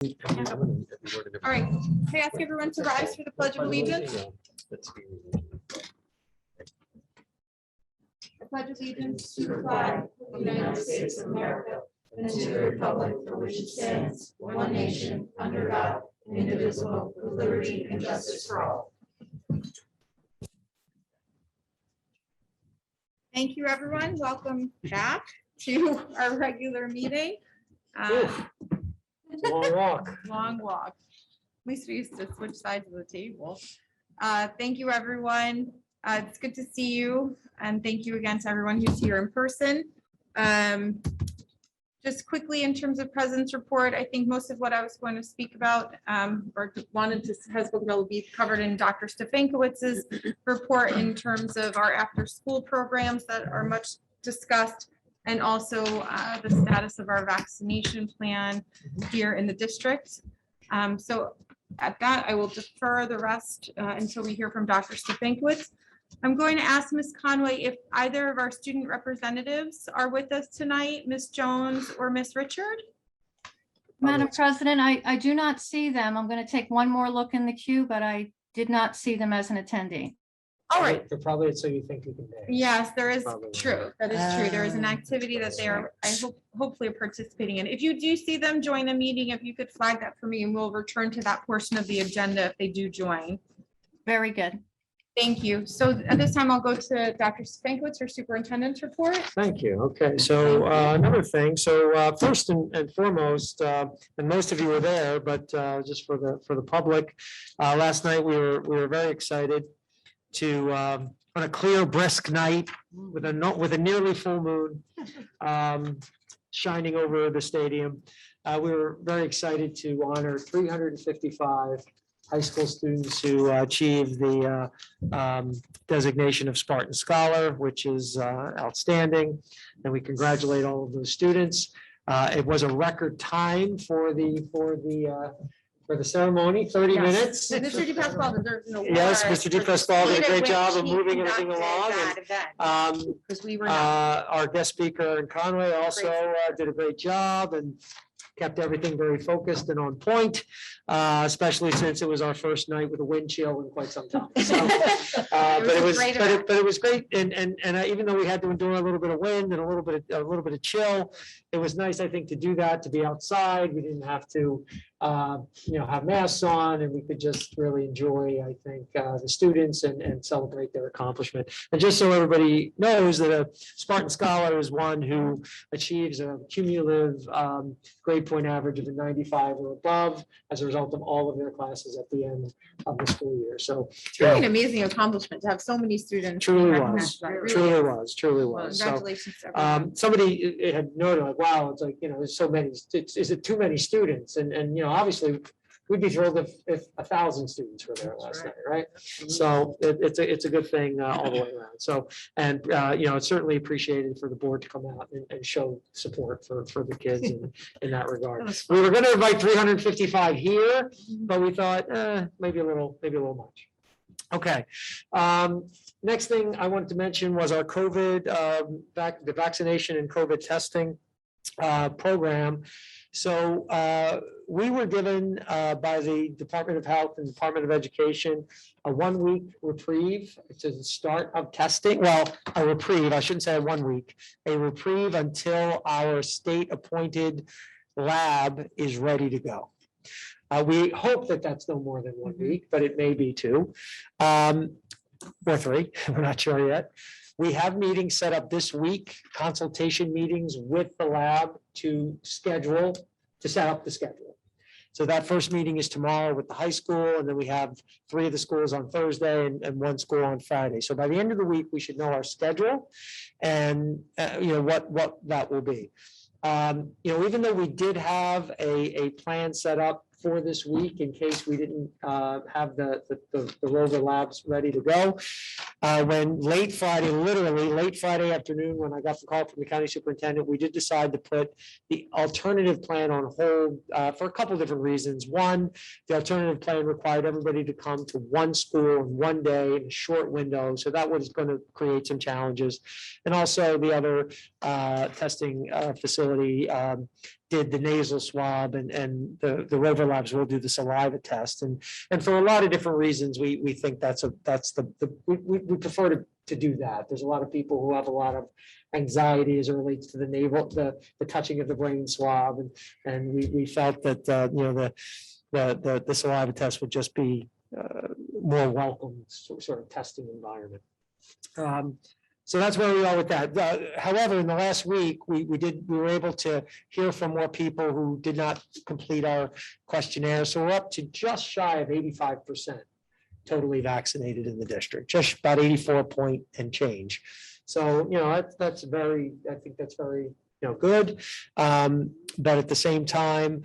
All right, can I ask everyone to rise for the Pledge of Allegiance? I pledge allegiance to the flag of the United States of America and to the republic for which it stands, one nation, under God, indivisible, with liberty and justice for all. Thank you, everyone. Welcome back to our regular meeting. Long walk. Long walk. At least we used to switch sides of the table. Thank you, everyone. It's good to see you. And thank you again to everyone who's here in person. Just quickly, in terms of President's report, I think most of what I was going to speak about or wanted to has spoken about will be covered in Dr. Stefankowicz's report in terms of our after-school programs that are much discussed, and also the status of our vaccination plan here in the district. So at that, I will defer the rest until we hear from Dr. Stefankowicz. I'm going to ask Ms. Conway if either of our student representatives are with us tonight, Ms. Jones or Ms. Richard. Madam President, I do not see them. I'm going to take one more look in the queue, but I did not see them as an attendee. All right. They're probably so you think you can dance. Yes, there is Probably. true. That is true. There is an activity that they are, I hope, hopefully are participating in. If you do see them join the meeting, if you could flag that for me, and we'll return to that portion of the agenda if they do join. Very good. Thank you. So at this time, I'll go to Dr. Stefankowicz, her superintendent's report. Thank you. Okay, so another thing. So first and foremost, and most of you were there, but just for the public, last night we were very excited to on a clear, brisk night with a nearly full moon shining over the stadium. We were very excited to honor 355 high school students who achieved the designation of Spartan Scholar, which is outstanding. And we congratulate all of those students. It was a record time for the ceremony, 30 Yes. minutes. Mr. DePasquale deserves an award. Yes, Mr. DePasquale did a great job of moving everything along. Because we were not. Our guest speaker in Conway also did a great job and kept everything very focused and on point, especially since it was our first night with a wind chill in quite some time. So, but it was great. And even though we had to endure a little bit of wind and a little bit of chill, it was nice, I think, to do that, to be outside. We didn't have to, have masks on, and we could just really enjoy, I think, the students and celebrate their accomplishment. And just so everybody knows that a Spartan Scholar is one who achieves a cumulative grade point average of a 95 or above as a result of all of their classes at the end of the school year. So It's really an amazing accomplishment to have so many students. Truly recognized was, for that. It really truly is. was, truly Well, was. So congratulations to everyone. somebody had noted like, wow, it's like, there's so many, is it too many students? And obviously we'd be thrilled if 1,000 students were there last night, right? So it's a good thing all the way around. So, and it's certainly appreciated for the board to come out and show support for the kids in that regard. We were going to invite 355 here, but we thought maybe a little much. Okay. Next thing I wanted to mention was our COVID, the vaccination and COVID testing program. So we were given by the Department of Health and Department of Education a 1-week reprieve to the start of testing. Well, a reprieve, I shouldn't say a 1 week, a reprieve until our state appointed lab is ready to go. We hope that that's no more than 1 week, but it may be 2 or 3. We're not sure yet. We have meetings set up this week, consultation meetings with the lab to set up the schedule. So that first meeting is tomorrow with the high school, and then we have 3 of the schools on Thursday and 1 school on Friday. So by the end of the week, we should know our schedule and what that will be. Even though we did have a plan set up for this week in case we didn't have the Rover labs ready to go. When late Friday afternoon, when I got the call from the county superintendent, we did decide to put the alternative plan on hold for a couple of different reasons. One, the alternative plan required everybody to come to 1 school in 1 day in a short window. So that was going to create some challenges. And also the other testing facility did the nasal swab, and the Rover Labs will do the saliva test. And for a lot of different reasons, we think we prefer to do that. There's a lot of people who have a lot of anxiety as it relates to the navel, the touching of the brain swab. And we felt that, the saliva test would just be more welcome sort of testing environment. So that's where we are with that. However, in the last week, we were able to hear from more people who did not complete our questionnaire. So we're up to just shy of 85% totally vaccinated in the district, just about 84 point and change. So, that's very, I think that's very, good. But at the same time,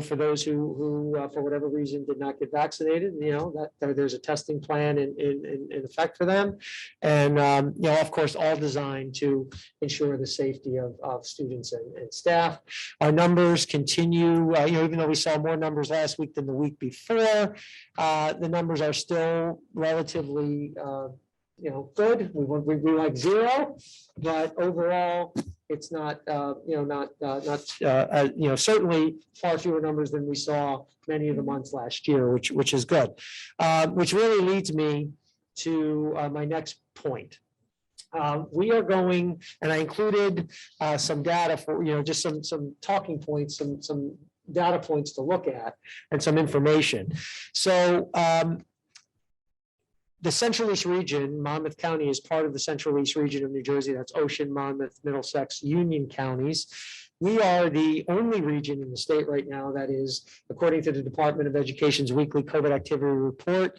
for those who for whatever reason did not get vaccinated, that there's a testing plan in effect for them. And, of course, all designed to ensure the safety of students and staff. Our numbers continue, even though we saw more numbers last week than the week before, the numbers are still relatively, good. We like zero, but overall, it's not, certainly far fewer numbers than we saw many of the months last year, which is good. Which really leads me to my next point. We are going, and I included some data for, just some talking points, some data points to look at, and some information. So the Central East region, Monmouth County is part of the Central East region of New Jersey. That's Ocean, Monmouth, Middlesex, Union counties. We are the only region in the state right now that is, according to the Department of Education's weekly COVID activity report,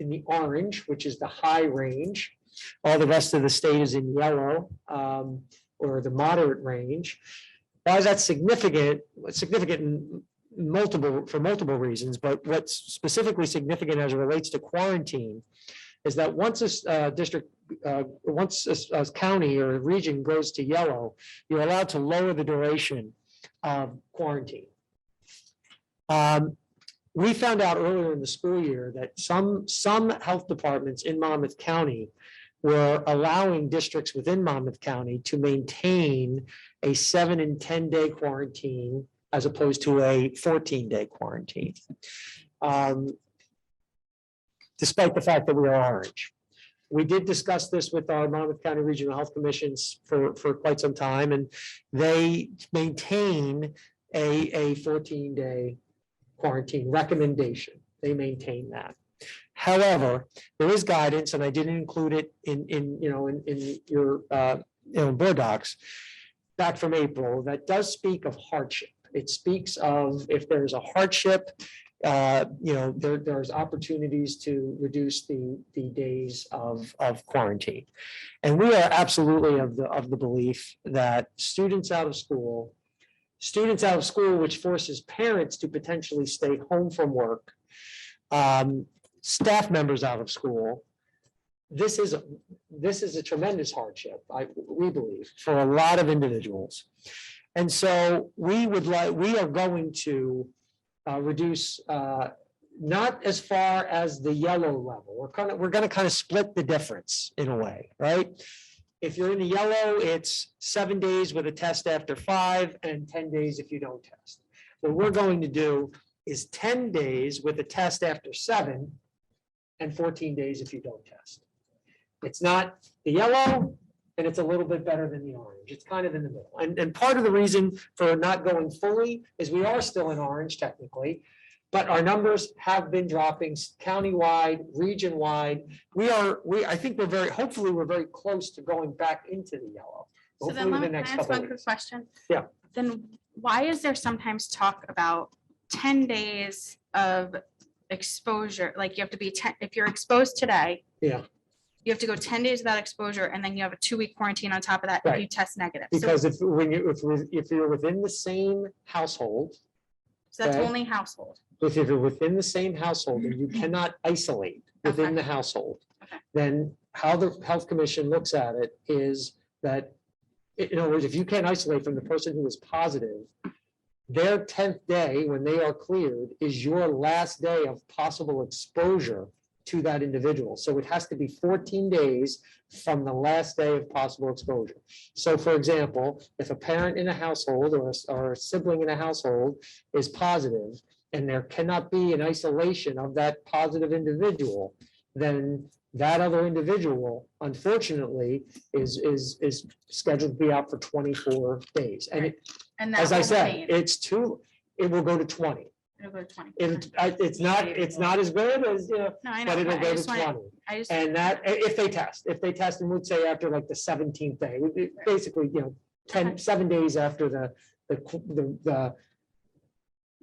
in the orange, which is the high range. All the rest of the state is in yellow, or the moderate range. Why is that significant? It's significant for multiple reasons, but what's specifically significant as it relates to quarantine is that once a district, once a county or a region goes to yellow, you're allowed to lower the duration of quarantine. We found out earlier in the school year that some health departments in Monmouth County were allowing districts within Monmouth County to maintain a 7 and 10 day quarantine as opposed to a 14-day quarantine, despite the fact that we are orange. We did discuss this with our Monmouth County Regional Health Commissions for quite some time, and they maintain a 14-day quarantine recommendation. They maintain that. However, there is guidance, and I didn't include it in your board docs back from April, that does speak of hardship. It speaks of if there's a hardship, there's opportunities to reduce the days of quarantine. And we are absolutely of the belief that students out of school, which forces parents to potentially stay home from work, staff members out of school, this is a tremendous hardship, we believe, for a lot of individuals. And so we are going to reduce, not as far as the yellow level. We're going to kind of split the difference in a way, right? If you're in the yellow, it's 7 days with a test after 5 and 10 days if you don't test. What we're going to do is 10 days with a test after 7 and 14 days if you don't test. It's not the yellow, and it's a little bit better than the orange. It's kind of in the middle. And part of the reason for not going fully is we are still in orange technically, but our numbers have been dropping countywide, region-wide. I think hopefully we're very close to going back into the yellow. So then Hopefully let me ask one quick question. Yeah. Then why is there sometimes talk about 10 days of exposure? Like you have to be 10, if you're exposed today. Yeah. You have to go 10 days without exposure, and then you have a 2-week quarantine on top of that if Right. you test negative. So Because if you're within the same household, that's okay. only household. if you're within the same household and you cannot isolate within Okay. the household, Okay. then how the health commission looks at it is that, in other words, if you can't isolate from the person who is positive, their 10th day when they are cleared is your last day of possible exposure to that individual. So it has to be 14 days from the last day of possible exposure. So for example, if a parent in a household or a sibling in a household is positive, and there cannot be an isolation of that positive individual, then that other individual, unfortunately, is scheduled to be out for 24 days. And And as that I will said, change. it will go to 20. It'll go to 20. It's not as good as, No, I know, but it'll but I go to just want, 20. I just, And that, if they test, and would say after like the 17th day, basically, 7 days after the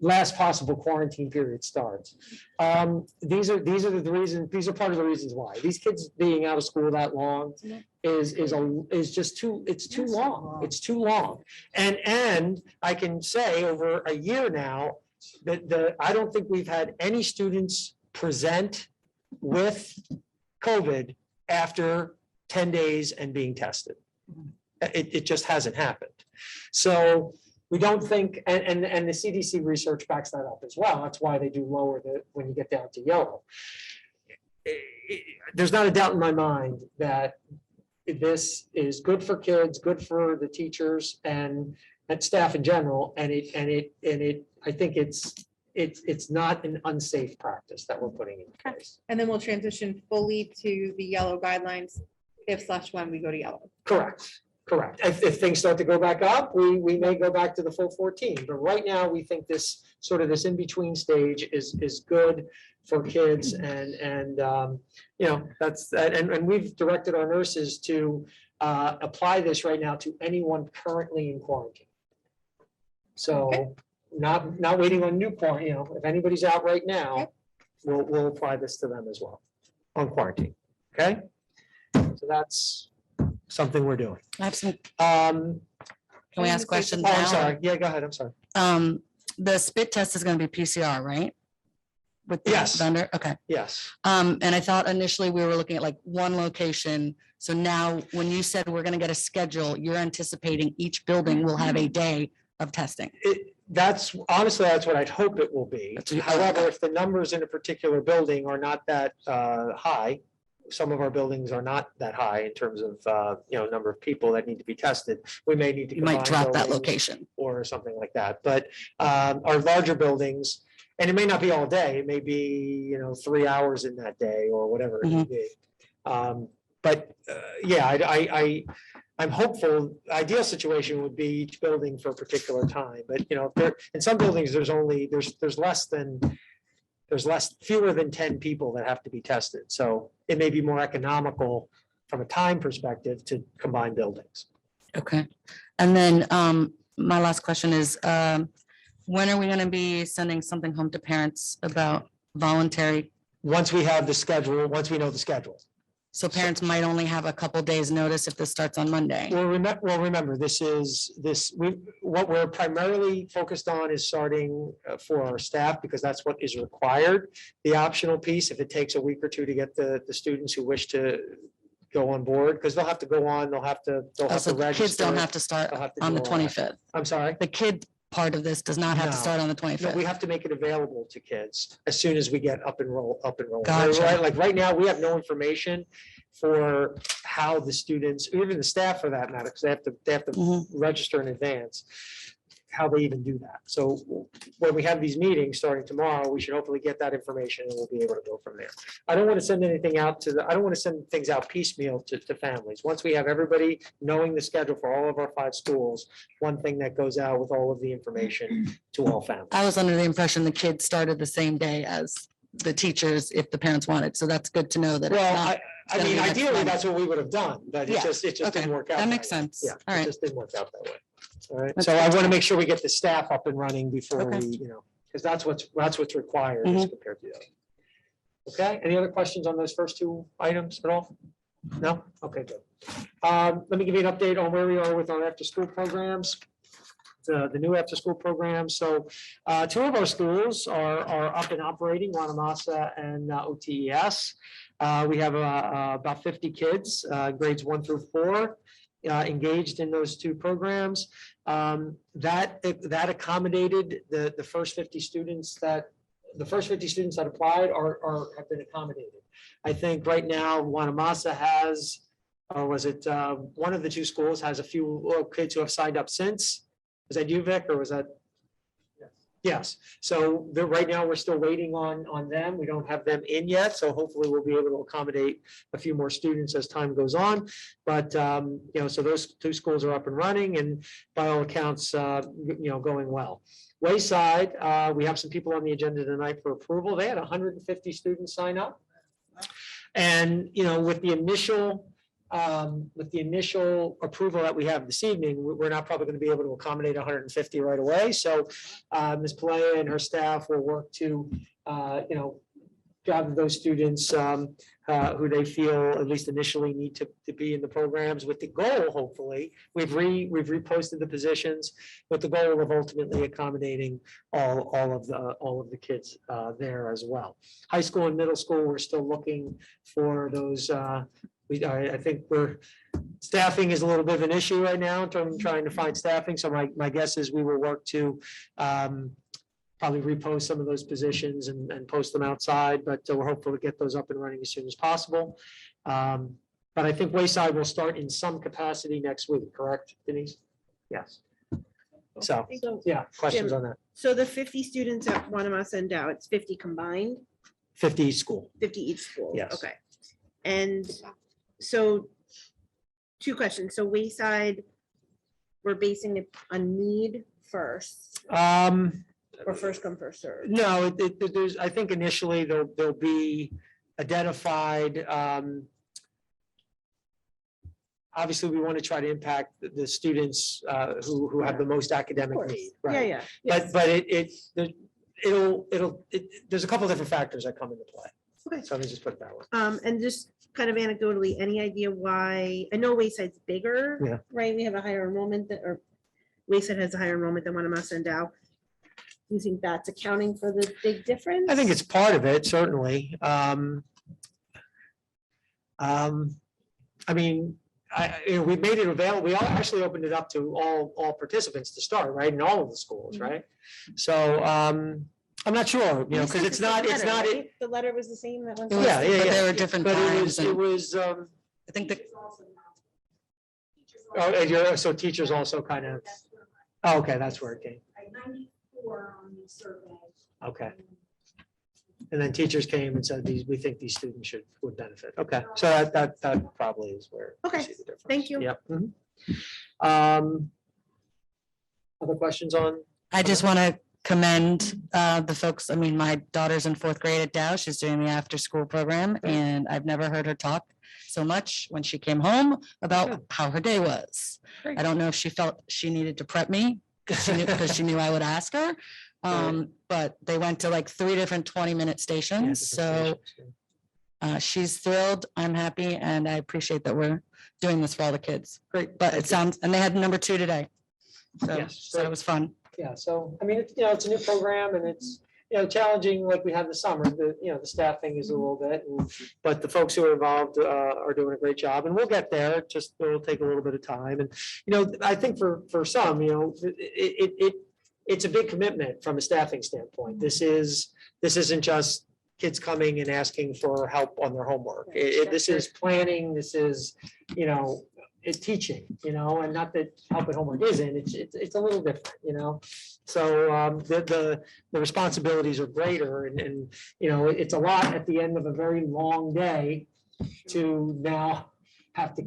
last possible quarantine period starts. These are the reasons, these are part of the reasons why. These kids being out of school that long is just too, it's too long. It's too long. And I can say over a year now, that I don't think we've had any students present with COVID after 10 days and being tested. It just hasn't happened. So we don't think, and the CDC research backs that up as well. That's why they do lower when you get down to yellow. There's not a doubt in my mind that this is good for kids, good for the teachers and staff in general. And I think it's not an unsafe practice that we're putting in place. And then we'll transition fully to the yellow guidelines if/when we go to yellow. Correct. If things start to go back up, we may go back to the full 14. But right now, we think this in-between stage is good for kids and that's that. And we've directed our nurses to apply this right now to anyone currently in quarantine. So not waiting on new quarantine, if anybody's out right now, we'll apply this to them as well on quarantine. Okay? So that's something we're doing. I have some, Can we ask questions Oh, I'm now? sorry. Yeah, go ahead. I'm sorry. The spit test is gonna be PCR, right? With the Yes. vendor, okay. Yes. And I thought initially we were looking at like one location. So now when you said we're gonna get a schedule, you're anticipating each building will have a day of testing. That's honestly, that's what I'd hope it will be. That's what you- However, if the numbers in a particular building are not that high, some of our buildings are not that high in terms of number of people that need to be tested, we may need to. You might combine drop that buildings location. or something like that. But our larger buildings, and it may not be all day, it may be 3 hours in that day or whatever it may be. I'm hopeful. Ideal situation would be each building for a particular time, but in some buildings, there's fewer than 10 people that have to be tested. So it may be more economical from a time perspective to combine buildings. Okay. And then my last question is, when are we gonna be sending something home to parents about voluntary? Once we have the schedule, once we know the schedule. So parents might only have a couple days notice if this starts on Monday. Well, remember, what we're primarily focused on is starting for our staff because that's what is required. The optional piece, if it takes a week or two to get the students who wish to go on board, because they'll have to go on, they'll have to Also, the register. kids don't have to start They'll have to on do the all that. 25th. I'm sorry. The kid part of this does not have to No. start on the No, we 25th. have to make it available to kids as soon as we get up and rolling. Gotcha. Right, like right now, we have no information for how the students, or even the staff for that matter, because they have to Mhm. register in advance, how they even do that. So when we have these meetings starting tomorrow, we should hopefully get that information and we'll be able to go from there. I don't want to send anything out I don't want to send things out piecemeal to families. Once we have everybody knowing the schedule for all of our 5 schools, one thing that goes out with all of the information to all families. I was under the impression the kids started the same day as the teachers if the parents wanted. So that's good to know that it's Well, not. I gonna mean, be next ideally, Monday. that's what we would have done, but Yeah, it just okay, didn't work out. that makes way. sense. Yeah, All it right. just didn't work out that way. All right, That's so I good. want to make sure we get the staff up and running before Okay. we, because that's what's required as Mhm. compared to the other. Okay, any other questions on those first 2 items at all? No? Okay, good. Let me give you an update on where we are with our after-school programs. The new after-school programs. So 2 of our schools are up and operating, Wanamasa and OTES. We have about 50 kids, grades 1 through 4, engaged in those 2 programs. That accommodated the first 50 students that the first 50 students that applied have been accommodated. I think right now Wanamasa has, or was it one of the two schools has a few kids who have signed up since. Was that you, Vic, or was that? Yes, so right now, we're still waiting on them. We don't have them in yet, so hopefully we'll be able to accommodate a few more students as time goes on. But, so those two schools are up and running and by all accounts, going well. Wayside, we have some people on the agenda tonight for approval. They had 150 students sign up. And, with the initial approval that we have this evening, we're not probably going to be able to accommodate 150 right away. So Ms. Palea and her staff will work to, gather those students who they feel at least initially need to be in the programs with the goal, hopefully, we've reposted the positions with the goal of ultimately accommodating all of the kids there as well. High school and middle school, we're still looking for those I think staffing is a little bit of an issue right now in terms of trying to find staffing. So my guess is we will work to probably repost some of those positions and post them outside, but we're hopeful to get those up and running as soon as possible. But I think Wayside will start in some capacity next week, correct, Denise? Yes. So, yeah, questions on that? So the 50 students at Wanamasa and Dow, it's 50 combined, 50 each school. 50 each school? Yes. Okay. And so, two questions. So Wayside, we're basing it on need first, or first come, first serve? No, there's, I think initially there'll be identified. Obviously, we want to try to impact the students who have the most Of academic course. need. Yeah, Right. yeah. But there's a couple different factors that come into play. Okay. So let me just put it that way. And just kind of anecdotally, any idea why, I know Wayside's bigger. Yeah. Right, we have a higher enrollment or Wayside has a higher enrollment than Wanamasa and Dow. Do you think that's accounting for the big difference? I think it's part of it, certainly. We made it available. We all actually opened it up to all participants to start, right? In all of the schools, Mhm. right? So I'm not sure, You because said it's the not, letter, right? The letter was the same that went. It was- Yeah, yeah, but yeah. there were different but times. it and was, I think that so teachers also kind of, oh, okay, that's where it came. 94 on the survey. Okay. And then teachers came and said, we think these students would benefit. Okay, so that probably is where. we Okay, see the difference. thank you. Yep. Mhm. Other questions on? I just want to commend the folks. I mean, my daughter's in 4th grade at Dow. She's doing the after-school program, and I've never heard her talk so much when she came home about how her day was. Great. I don't know if she felt she needed to prep me because she knew I would ask her. But they went to like 3 different 20-minute Yeah, stations. different So stations, she's thrilled. I'm happy, and I appreciate that we're doing this for all the kids. Great. But Thank it you. sounds, and they had number 2 today. So Yes, so it was fun. Yeah, so, I mean, it's a new program and it's, challenging like we had this summer, the staffing is a little bit, but the folks who are involved are doing a great job and we'll get there, just it'll take a little bit of time. And, I think for some, it's a big commitment from a staffing standpoint. This isn't just kids coming and asking for help on their homework. This is planning, this is, it's teaching, and not that help at homework isn't, it's a little different, So the responsibilities are greater and, it's a lot at the end of a very long day to now have to,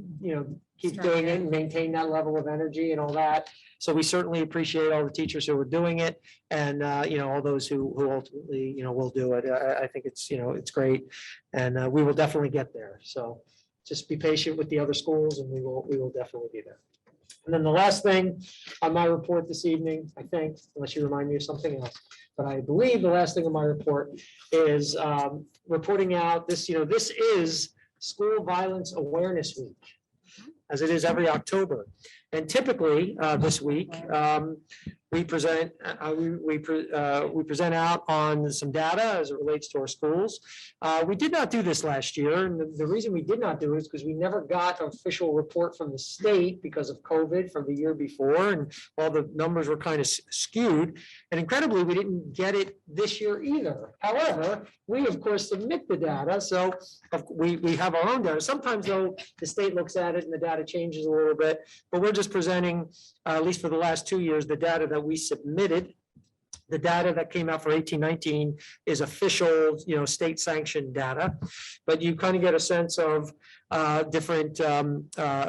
keep doing it and maintain that level of energy and all that. So we certainly appreciate all the teachers who are doing it and, all those who ultimately, will do it. I think it's, it's great. And we will definitely get there. So just be patient with the other schools and we will definitely be there. And then the last thing on my report this evening, I think, unless you remind me of something else, but I believe the last thing on my report is reporting out this, this is School Violence Awareness Week, as it is every October. And typically this week, we present, we present out on some data as it relates to our schools. We did not do this last year, and the reason we did not do it is because we never got an official report from the state because of COVID from the year before, and all the numbers were kind of skewed. And incredibly, we didn't get it this year either. However, we of course submit the data, so we have our own data. Sometimes though, the state looks at it and the data changes a little bit, but we're just presenting, at least for the last 2 years, the data that we submitted. The data that came out for 18-19 is official, state sanctioned data, but you kind of get a sense of different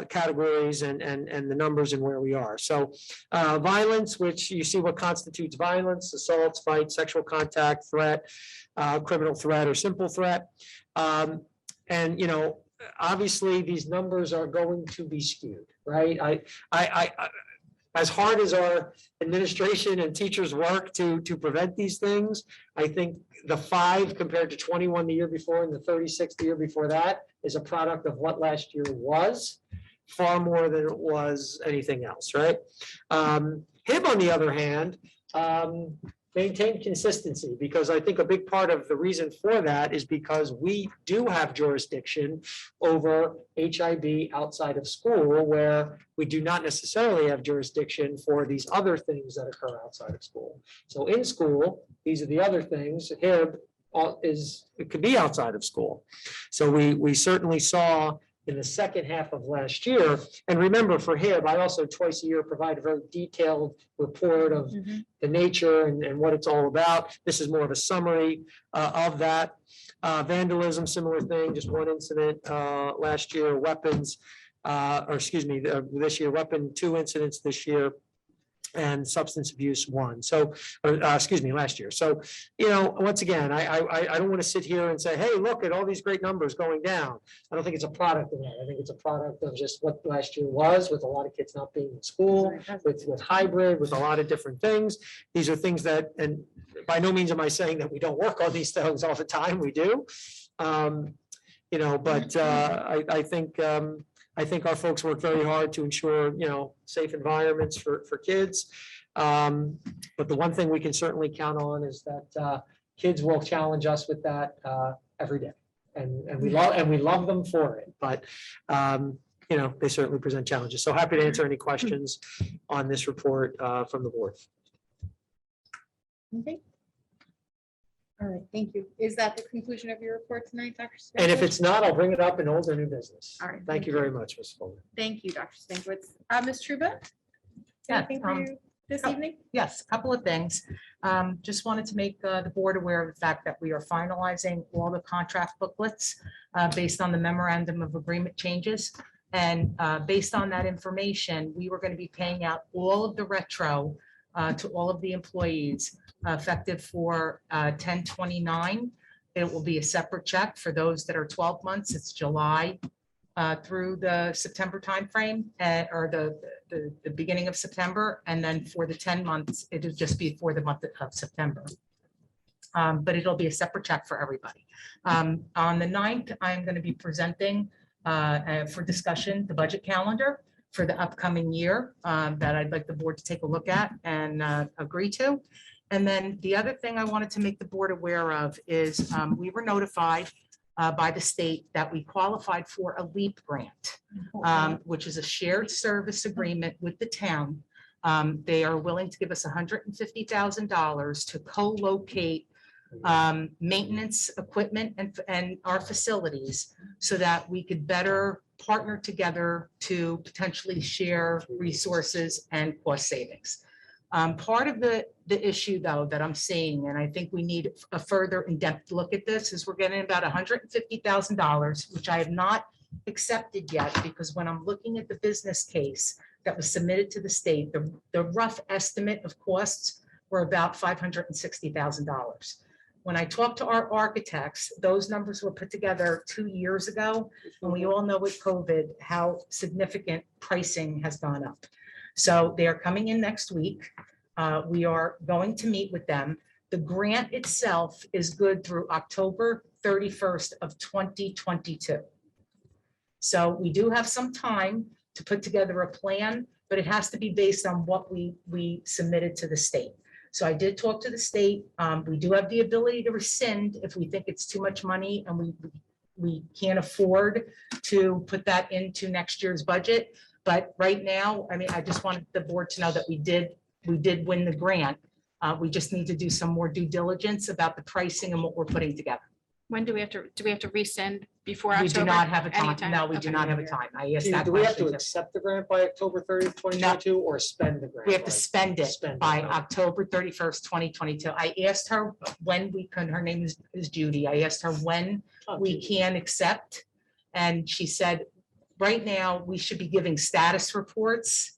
categories and the numbers and where we are. So violence, which you see what constitutes violence: assaults, fights, sexual contact, threat, criminal threat, or simple threat. And obviously these numbers are going to be skewed, right? I as hard as our administration and teachers work to prevent these things, I think the 5 compared to 21 the year before and the 36 the year before that is a product of what last year was, far more than it was anything else, right? HIB, on the other hand, maintain consistency, because I think a big part of the reason for that is because we do have jurisdiction over HIB outside of school, where we do not necessarily have jurisdiction for these other things that occur outside of school. So in school, these are the other things. HIB it could be outside of school. So we certainly saw in the second half of last year. And remember, for HIB, I also twice a year provide a very detailed report of the nature and what it's all about. This is more of a summary of that. Vandalism, similar thing, just one incident last year. Weapons, this year, weapon 2 incidents this year, and substance abuse 1. So, last year. So, once again, I don't want to sit here and say, hey, look at all these great numbers going down. I don't think it's a product of that. I think it's a product of just what last year was, with a lot of kids not being in school, with hybrid, with a lot of different things. These are things that, and by no means am I saying that we don't work on these things all the time. We do. But I think our folks work very hard to ensure, safe environments for kids. But the one thing we can certainly count on is that kids will challenge us with that every day. And we love them for it. But, they certainly present challenges. So happy to answer any questions on this report from the board. Okay. All right, thank you. Is that the conclusion of your report tonight, Dr. And if Stankiewicz? it's not, I'll bring it up in old or new business. All right, Thank you very much, Ms. Fuller. Thank you, Dr. Stankiewicz. Ms. Truba? Yeah, Anything for you this evening? Yes, a couple of things. Just wanted to make the board aware of the fact that we are finalizing all the contract booklets based on the memorandum of agreement changes. And based on that information, we were going to be paying out all of the retro to all of the employees effective for 10/29. It will be a separate check for those that are 12 months. It's July through the September timeframe, or the beginning of September. And then for the 10 months, it'll just be for the month of September. But it'll be a separate check for everybody. On the 9th, I'm going to be presenting for discussion the budget calendar for the upcoming year that I'd like the board to take a look at and agree to. And then the other thing I wanted to make the board aware of is we were notified by the state that we qualified for a LEAP grant, which is a shared service agreement with the town. They are willing to give us $150,000 to co-locate maintenance equipment and our facilities so that we could better partner together to potentially share resources and cost savings. Part of the issue, though, that I'm seeing, and I think we need a further in-depth look at this, is we're getting about $150,000, which I have not accepted yet, because when I'm looking at the business case that was submitted to the state, the rough estimate of costs were about $560,000. When I talked to our architects, those numbers were put together 2 years ago, and we all know with COVID how significant pricing has gone up. So they are coming in next week. We are going to meet with them. The grant itself is good through October 31st of 2022. So we do have some time to put together a plan but it has to be based on what we submitted to the state. So I did talk to the state. We do have the ability to rescind if we think it's too much money and we can't afford to put that into next year's budget. But right now, I mean, I just wanted the board to know that we did win the grant. We just need to do some more due diligence about the pricing and what we're putting together. When do we have to rescind before We October? do not have a time. Anytime? No, we do Okay. not have a time. I asked Do that do we have to question. accept the grant by October 30th, 2022, or spend the grant? We have to by- spend it spend it, by okay. October 31st, 2022. I asked her when we can, her name is Judy. I asked her when Oh, we geez. can accept. And she said, right now, we should be giving status reports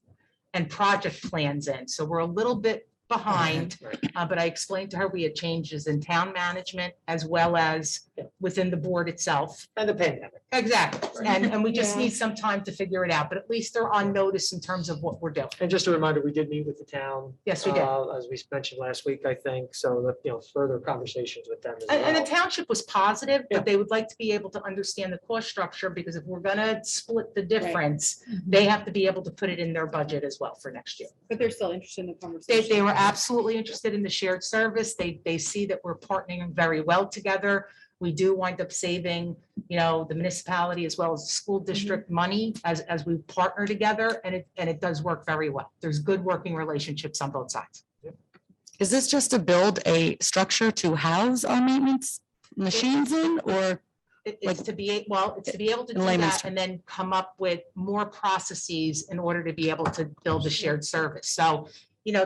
and project plans in. So we're a little bit behind, Right. but I explained to her we had changes in town management as well as within the board itself. And the pandemic. Exactly. And we just Yeah. need some time to figure it out, but at least they're on notice in terms of what we're doing. And just a reminder, we did meet with the town. Yes, we did. As we mentioned last week, I think, so that, further conversations with them. as And the well. township was positive, Yeah. but they would like to be able to understand the cost structure, because if we're gonna split the difference, they have to be able to put it in their budget as well for next year. But they're still interested in the They, conversation. they were absolutely interested in the shared service. They see that we're partnering very well together. We do wind up saving, the municipality as well as the school district money as we partner together, and it does work very well. There's good working relationships on both sides. Is this just to build a structure to house our maintenance machines in, or? It's to be, it's to be able to In do layman's that and then come up with more processes in order to be able to build a shared service. So,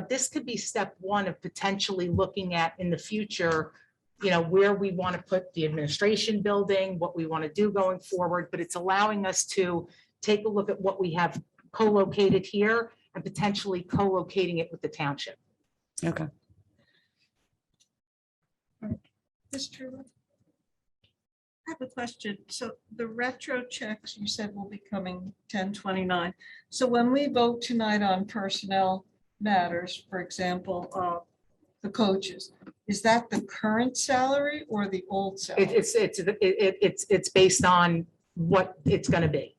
this could be step one of potentially looking at in the future, where we want to put the administration building, what we want to do going forward, but it's allowing us to take a look at what we have co-located here and potentially co-locating it with the township. Okay. Ms. Truitt? I have a question. So the retro checks you said will be coming 10/29. So when we vote tonight on personnel matters, for example, the coaches, is that the current salary or the old salary? It's based on what it's going to be.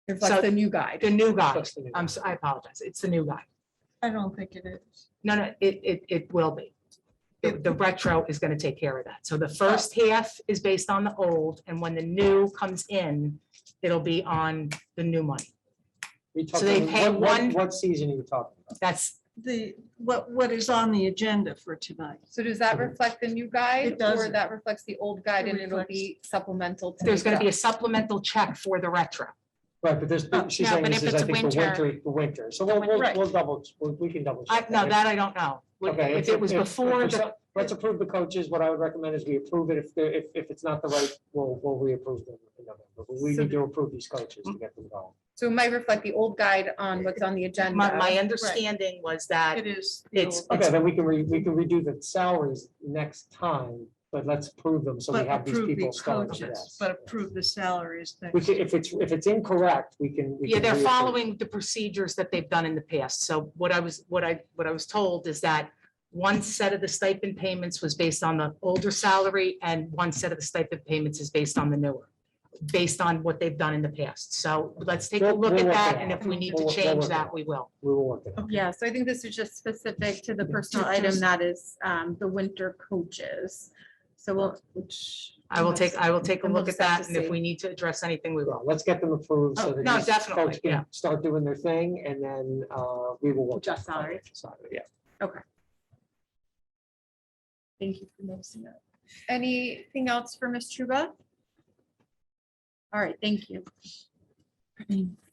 Reflects the new guide. The new guide. Plus the new I apologize. It's the new guide. I don't think it is. No, it will be. The retro is going to take care of that. So the first half is based on the old, and when the new comes in, it'll be on the new money. We So they talked- pay what- one- What season are you talking about? That's, What is on the agenda for tonight? So does that reflect the new guide It doesn't. or that reflects the old guide It and it'll reflects- be supplemental? there's going to be a make supplemental check for the retro. Right, but there's, she's no, saying but this if is, it's I think, the winter- winter. So we'll Right. we can double. I, check no, that I don't know. Okay. If it was before, the Let's approve the coaches. What I would recommend is we approve it. If it's not the right, we'll reapprove them in November. But we So need to approve these coaches to get them going. So it might reflect the old guide on what's on the agenda. my understanding was that It is. the it's- old- Okay, then we can redo the salaries next time, but let's approve them so we But have these approve the people starting. coaches, Yes. but approve the salaries. We next can, if it's incorrect, we can. Yeah, they're reapprove. following the procedures that they've done in the past. So what I was told is that one set of the stipend payments was based on the older salary, and one set of the stipend payments is based on the newer, based on what they've done in the past. So let's take a We'll- look we'll at work that, it and out. if we need We'll- to we'll change work it that, out. we will. We will work it out. Yeah, so I think this is just specific to the personnel Just- item that is the winter coaches. So we'll, which. I will take a And we'll look at just have that, to and if see. we need to address anything, we Well, will. let's get them approved so Oh, that no, these definitely, folks yeah. can start doing their thing, and then we will. work Adjust on the salary. financial side of it, Yeah. Thank you for noticing that. Anything else for Ms. Truba? All right, thank you.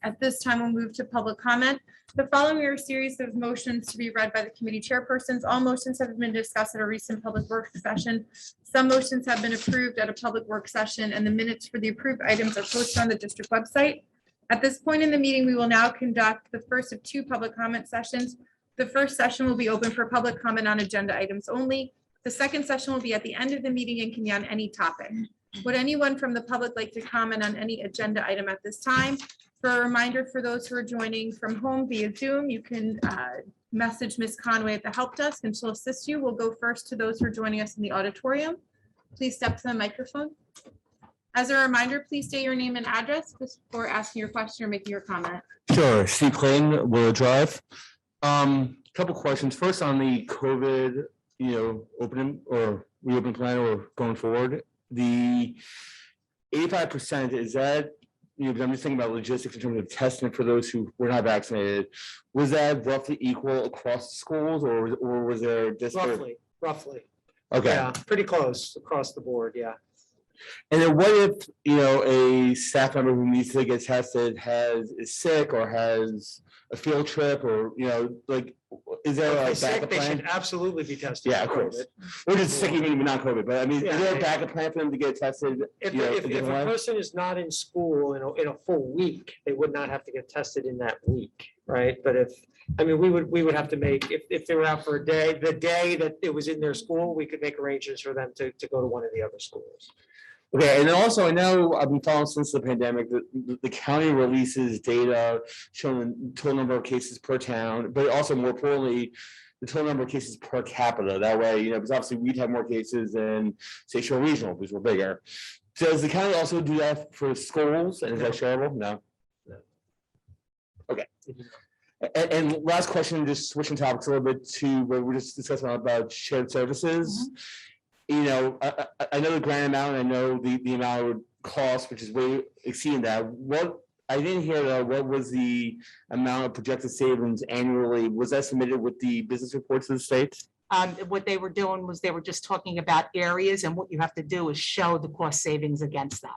At this time, we'll move to public comment. The following are a series of motions to be read by the committee chairpersons. All motions have been discussed at a recent public work session. Some motions have been approved at a public work session, and the minutes for the approved items are posted on the district website. At this point in the meeting, we will now conduct the first of two public comment sessions. The first session will be open for public comment on agenda items only. The second session will be at the end of the meeting and can be on any topic. Would anyone from the public like to comment on any agenda item at this time? For a reminder, for those who are joining from home via Zoom, you can message Ms. Conway at the help desk and she'll assist you. We'll go first to those who are joining us in the auditorium. Please step to the microphone. As a reminder, please state your name and address before asking your question or making your comment. Sure, Steve Clayton, Willow Drive. Couple questions. First on the COVID, opening or reopen plan or going forward, the 85%, is that, because I'm just thinking about logistics in terms of testing for those who were not vaccinated. Was that roughly equal across schools or was there just? Roughly. Okay. Yeah, pretty close across the board, yeah. And then what if, a staff member who needs to get tested is sick or has a field trip or, is there If a they're sick, backup they plan? should absolutely be tested. Yeah, of for course. COVID. Or just sick, even not COVID, but I mean, Yeah, is there a yeah. backup plan for them to get tested? If, a if different a way? person is not in school in a full week, they would not have to get tested in that week, right? But we would have to make, if they were out for a day, the day that it was in their school, we could make arrangements for them to go to one of the other schools. Okay, and then also I know I've been following since the pandemic, the county releases data showing the total number of cases per town, but also more importantly, the total number of cases per capita. That way, because obviously we'd have more cases than say Shore Regional, because we're bigger. Does the county also do that for schools? And is that shareable? No. Okay. And last question, just switching topics a little bit to what we were just discussing about shared services. I know the grant amount, I know the amount it would cost, which is way exceeding that. I didn't hear what was the amount of projected savings annually? Was that submitted with the business reports of the state? What they were doing was they were just talking about areas, and what you have to do is show the cost savings against that.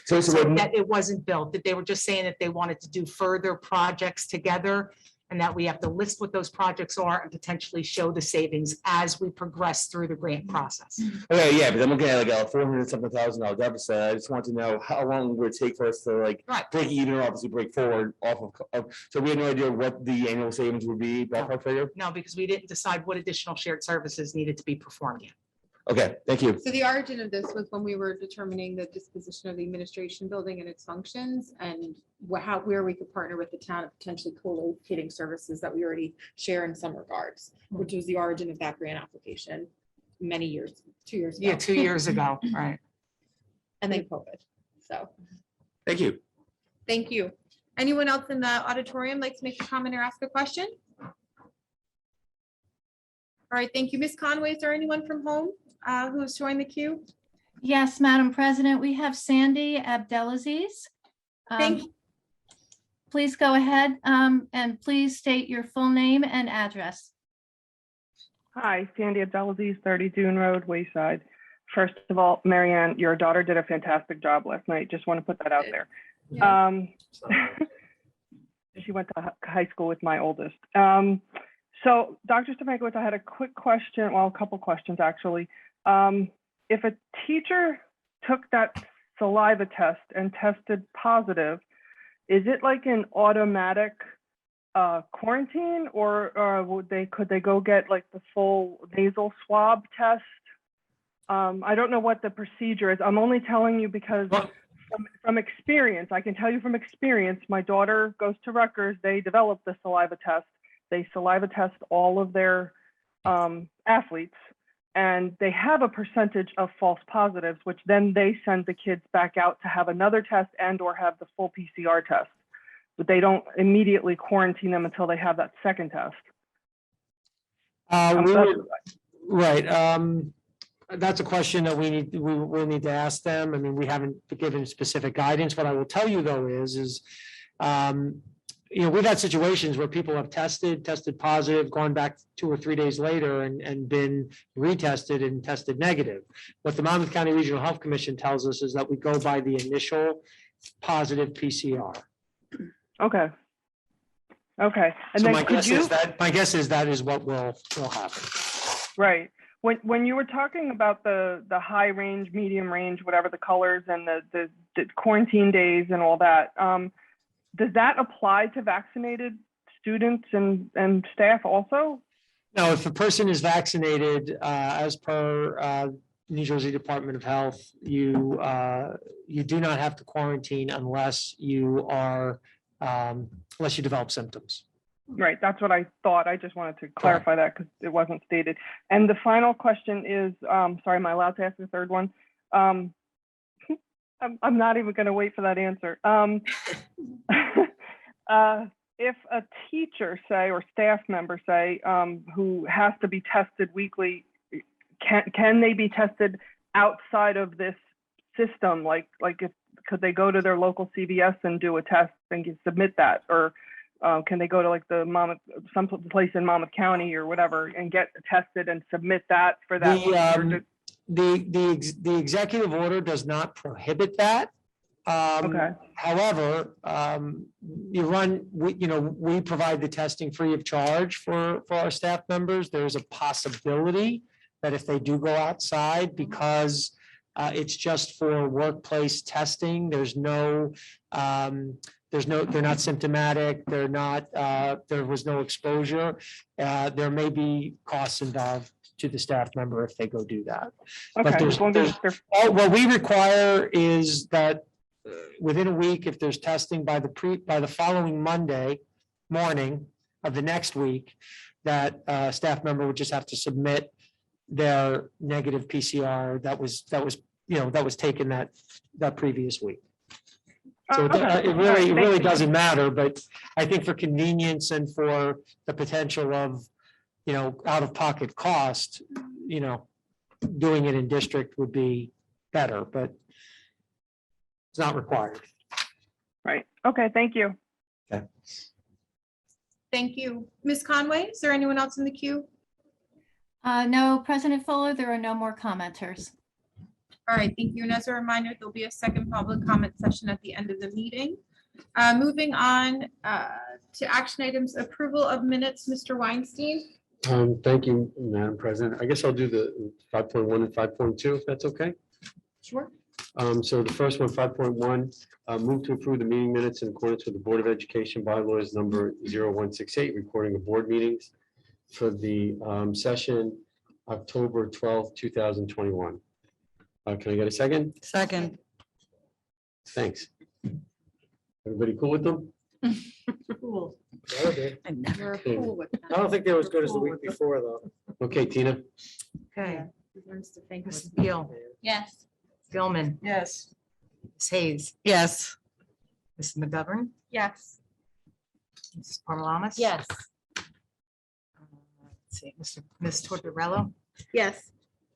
So So that it wasn't built, that they were just saying that they wanted to do further projects together, and that we have to list what those projects are and potentially show the savings as we progress through the grant process. Okay, yeah, but I'm looking at like a $400-something-thousand deficit. I just want to know how long would it take for us to Right. break even or obviously break forward off of, so we had no idea what the annual savings would be, ballpark figure? No, because we didn't decide what additional shared services needed to be performed yet. Okay, thank you. So the origin of this was when we were determining the disposition of the administration building and its functions and where we could partner with the town of potentially co-locating services that we already share in some regards, which was the origin of that grant application many years, 2 years ago. Yeah, 2 years ago, right. And then COVID. So, Thank you. thank you. Anyone else in the auditorium like to make a comment or ask a question? All right, thank you. Ms. Conway, is there anyone from home who's joined the queue? Yes, Madam President, we have Sandy Abdelaziz. Thank you. Please go ahead and please state your full name and address. Hi, Sandy Abdelaziz, 30 Dune Road, Wayside. First of all, Marianne, your daughter did a fantastic job last night. Just want to put that out there. Yeah. She went to high school with my oldest. So Dr. Stefankowitz, I had a quick question, well, a couple questions actually. If a teacher took that saliva test and tested positive, is it like an automatic quarantine, or could they go get like the full nasal swab test? I don't know what the procedure is. I'm only telling you because from experience, I can tell you from experience, my daughter goes to Rutgers, they developed the saliva test. They saliva test all of their athletes, and they have a percentage of false positives, which then they send the kids back out to have another test and or have the full PCR test. But they don't immediately quarantine them until they have that second test. Right. That's a question that we will need to ask them. I mean, we haven't given specific guidance. What I will tell you though is we've had situations where people have tested positive, gone back 2 or 3 days later and been retested and tested negative. What the Monmouth County Regional Health Commission tells us is that we go by the initial positive PCR. Okay. And So then my could you? my guess is that is what will happen. Right. When you were talking about the high range, medium range, whatever the colors and the quarantine days and all that, does that apply to vaccinated students and staff also? No, if a person is vaccinated, as per New Jersey Department of Health, you do not have to quarantine unless you develop symptoms. Right, that's what I thought. I just wanted to clarify that because it wasn't stated. And the final question is, sorry, am I allowed to ask the third one? I'm not even going to wait for that answer. If a teacher, say, or staff member, say, who has to be tested weekly, can they be tested outside of this system? Like could they go to their local CVS and do a test and submit that? Or can they go to like some place in Monmouth County or whatever and get tested and submit that for that? The executive order does not prohibit that. Okay. However, we provide the testing free of charge for our staff members. There's a possibility that if they do go outside, because it's just for workplace testing, they're not symptomatic, there was no exposure. There may be costs involved to the staff member if they go do that. But Okay. what we require is that within a week, if there's testing by the following Monday morning of the next week, that staff member would just have to submit their negative PCR that was taken that previous week. So it really doesn't matter, but I think for convenience and for the potential of, out-of-pocket cost, doing it in district would be better, but it's not required. Right. Okay. Thank you. Thank you. Ms. Conway, is there anyone else in the queue? No, President Fuller, there are no more commenters. All right, thank you. And as a reminder, there'll be a second public comment session at the end of the meeting. Moving on to action items, approval of minutes, Mr. Weinstein. Thank you, Madam President. I guess I'll do the 5.1 and 5.2, if that's okay. Sure. So the first one, 5.1, move to approve the meeting minutes in accordance with the Board of Education bylaws number 0168, recording of board meetings for the session October 12, 2021. Can I get a second? Second. Thanks. Everybody cool with them? Cool. I never- We're cool with I don't think they were as good as the week before, though. Okay, Tina? Okay, that. Mrs. Beal, Yes. Gilman, Yes. Ms. Hayes, Yes. Mrs. McGovern, Yes. Mrs. Parmalee. Yes. Let's see, Ms. Tortorella, Yes.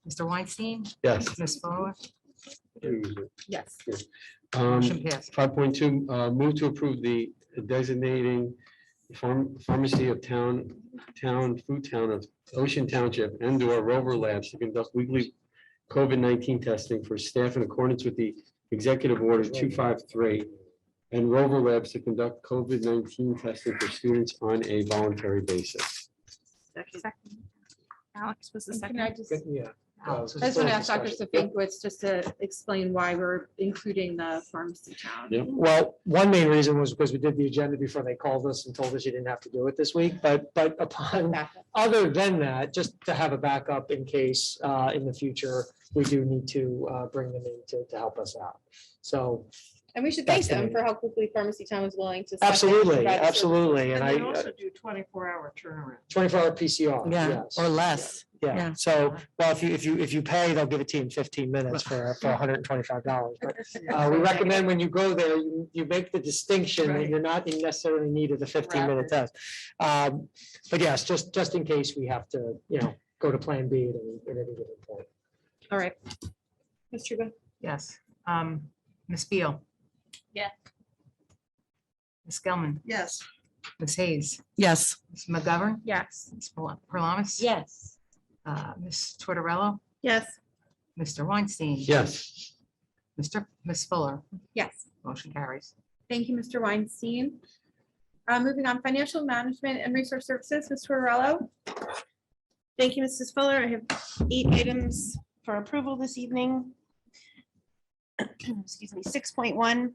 Mr. Weinstein, Yes. Ms. Fuller, Yes. motion passed. 5.2, move to approve the designating pharmacy of food town of Ocean Township and/or Rover Labs to conduct weekly COVID-19 testing for staff in accordance with the Executive Order 253 and Rover Labs to conduct COVID-19 testing for students on a voluntary basis. Second. Alex was the Can second. I just Yeah. I just want to ask Dr. Stefankiewicz just to explain why we're including the pharmacy town. Yep. Well, one main reason was because we did the agenda before they called us and told us you didn't have to do it this week, but upon, other than that, just to have a backup in case in the future, we do need to bring them in to help us out. So And we should That's thank them the main- for how quickly pharmacy town is willing to. step in and absolutely, provide the absolutely. And And they I, also do 24-hour turnaround. 24-hour PCR. Yeah, yes. or less. Yeah, Yeah. so, well, if you pay, they'll give it to you in 15 minutes for $125. But we recommend when you go there, you make the distinction that you're not in necessarily need of the 15-minute test. But yes, just in case we have to, go to Plan B at any given point. All right. Ms. Truba? Yes. Ms. Beal. Yes. Ms. Gelman, Yes. Ms. Hayes, Yes. Ms. McGovern, Yes. Ms. Parmalee. Yes. Ms. Tortorella, Yes. Mr. Weinstein. Yes. Ms. Fuller, Yes. motion carries. Thank you, Mr. Weinstein. Moving on, financial management and resource services, Ms. Torello. Thank you, Mrs. Fuller. I have 8 items for approval this evening. Excuse me, 6.1.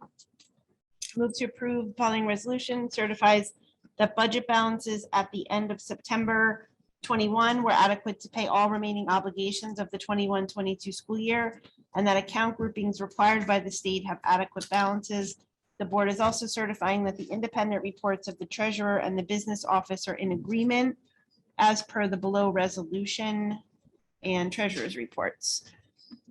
Move to approve following resolution certifies that budget balances at the end of September 21 were adequate to pay all remaining obligations of the 21-22 school year, and that account groupings required by the state have adequate balances. The board is also certifying that the independent reports of the treasurer and the business office are in agreement as per the below resolution and treasurer's reports.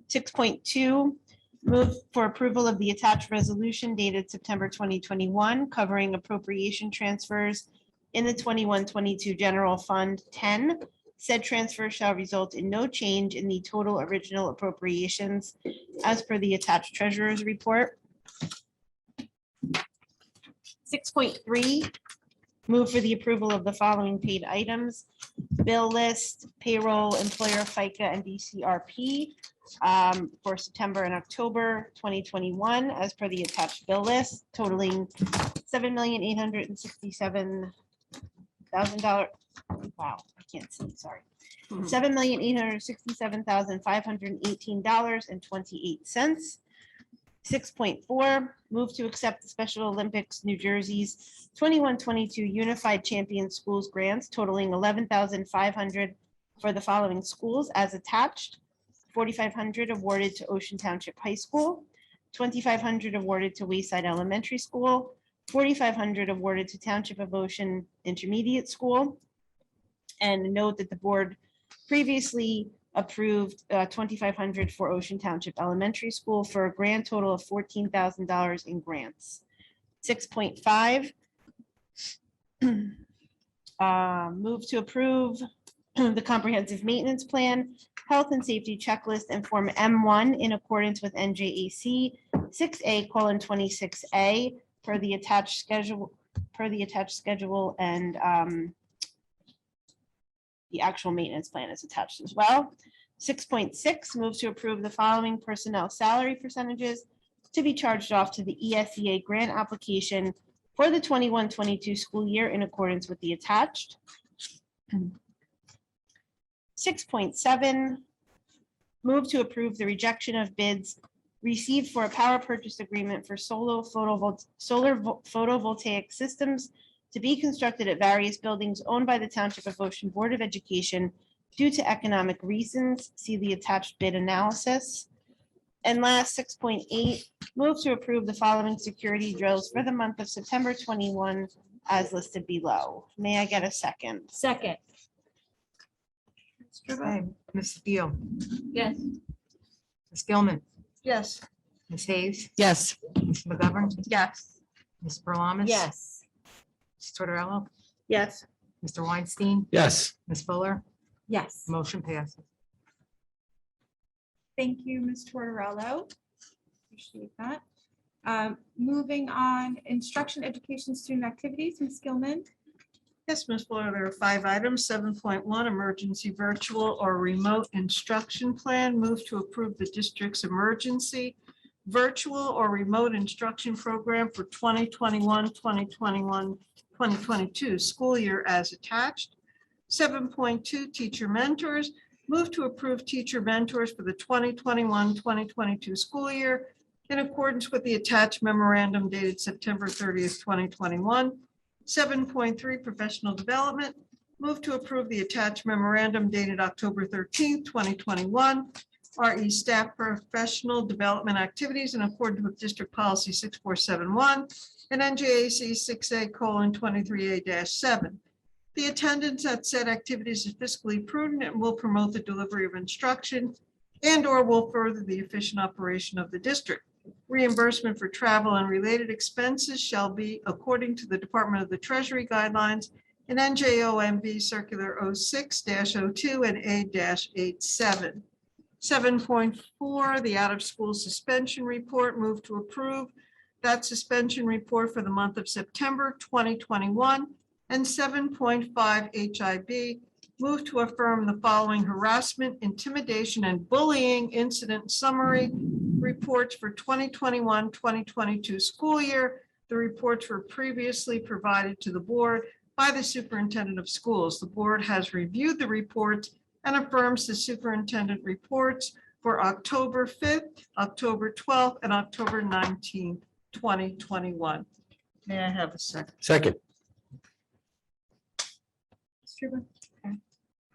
6.2, Move for approval of the attached resolution dated September 2021, covering appropriation transfers in the 21-22 General Fund 10. Said transfer shall result in no change in the total original appropriations as per the attached treasurer's report. 6.3, move for the approval of the following paid items. Bill list, payroll, employer FICA and DCRP for September and October 2021 as per the attached bill list totaling $7,867,000. Wow, I can't see, sorry. $7,867,518.28. 6.4, move to accept the Special Olympics New Jersey's 21-22 Unified Champion Schools grants totaling $11,500 for the following schools as attached. $4,500 awarded to Ocean Township High School, $2,500 awarded to Wayside Elementary School, $4,500 awarded to Township of Ocean Intermediate School. And note that the board previously approved $2,500 for Ocean Township Elementary School for a grand total of $14,000 in grants. 6.5. Move to approve the comprehensive maintenance plan, health and safety checklist and Form M1 in accordance with NJAC 6A:26A per the attached schedule and the actual maintenance plan is attached as well. 6.6, move to approve the following personnel salary percentages to be charged off to the ESEA grant application for the 21-22 school year in accordance with the attached. 6.7, move to approve the rejection of bids received for a power purchase agreement for solar photovoltaic systems to be constructed at various buildings owned by the Township of Ocean Board of Education due to economic reasons. See the attached bid analysis. And last, 6.8, move to approve the following security drills for the month of September 21 as listed below. May I get a second? Second. Okay, Ms. Steele, Yes. Ms. Gilman, Yes. Ms. Hayes, Yes. Ms. McGovern, Yes. Ms. Parliamentous. Yes. Ms. Tortorella, Yes. Mr. Weinstein, Yes. Ms. Fuller, Yes. motion passes. Thank you, Ms. Tortorello. Appreciate that. Moving on, instruction, education, student activities, Ms. Gilman. Yes, Ms. Fuller, there are 5 items. 7.1, emergency virtual or remote instruction plan. Move to approve the district's emergency virtual or remote instruction program for 2022 school year as attached. 7.2, teacher mentors. Move to approve teacher mentors for the 2021-2022 school year in accordance with the attached memorandum dated September 30th, 2021. 7.3, professional development. Move to approve the attached memorandum dated October 13th, 2021. RE staff professional development activities in accordance with District Policy 6471 and NJAC 6A:23A-7. The attendance at said activities is fiscally prudent and will promote the delivery of instruction and/or will further the efficient operation of the district. Reimbursement for travel and related expenses shall be according to the Department of the Treasury guidelines and NJOMB Circular 06-02 and A-87. 7.4, the out-of-school suspension report. Move to approve that suspension report for the month of September 2021. And 7.5 HIB, move to affirm the following harassment, intimidation, and bullying incident summary reports for 2021-2022 school year. The reports were previously provided to the board by the superintendent of schools. The board has reviewed the reports and affirms the superintendent reports for October 5th, October 12th, and October 19th, 2021. May I have a second? Second.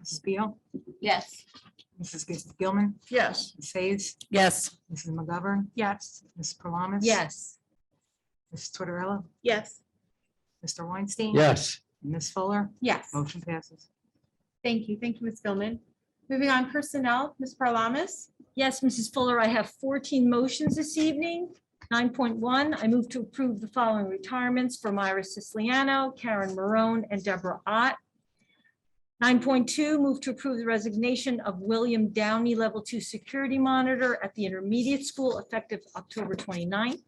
Mrs. Beal, Yes. Mrs. Gilman, Yes. Ms. Hayes, Yes. Mrs. McGovern, Yes. Ms. Parliamentous. Yes. Ms. Tortorella, Yes. Mr. Weinstein. Yes. Ms. Fuller, Yes. motion passes. Thank you. Thank you, Ms. Gilman. Moving on, personnel, Ms. Parliamentous. Yes, Mrs. Fuller, I have 14 motions this evening. 9.1, I move to approve the following retirements for Myra Siciliano, Karen Marone, and Deborah Ott. 9.2, move to approve the resignation of William Downey, Level 2 Security Monitor at the Intermediate School effective October 29th.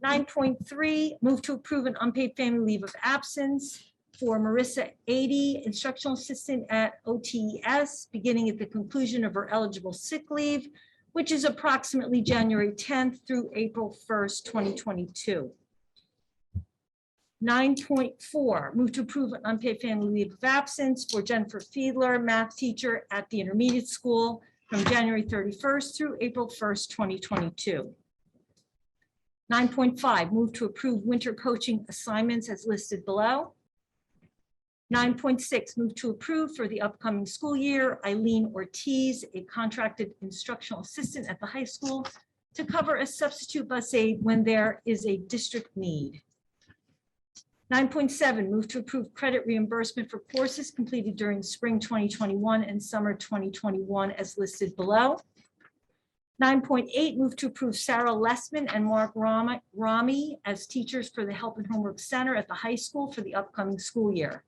9.3, move to approve an unpaid family leave of absence for Marissa 80, instructional assistant at OTES, beginning at the conclusion of her eligible sick leave, which is approximately January 10th through April 1st, 2022. 9.4, move to approve an unpaid family leave of absence for Jennifer Fiedler, math teacher at the intermediate school from January 31st through April 1st, 2022. 9.5, move to approve winter coaching assignments as listed below. 9.6, move to approve for the upcoming school year Eileen Ortiz, a contracted instructional assistant at the high school, to cover a substitute bus aide when there is a district need. 9.7, move to approve credit reimbursement for courses completed during spring 2021 and summer 2021 as listed below. 9.8, move to approve Sarah Lessman and Mark Rami as teachers for the Help and Homework Center at the high school for the upcoming school year.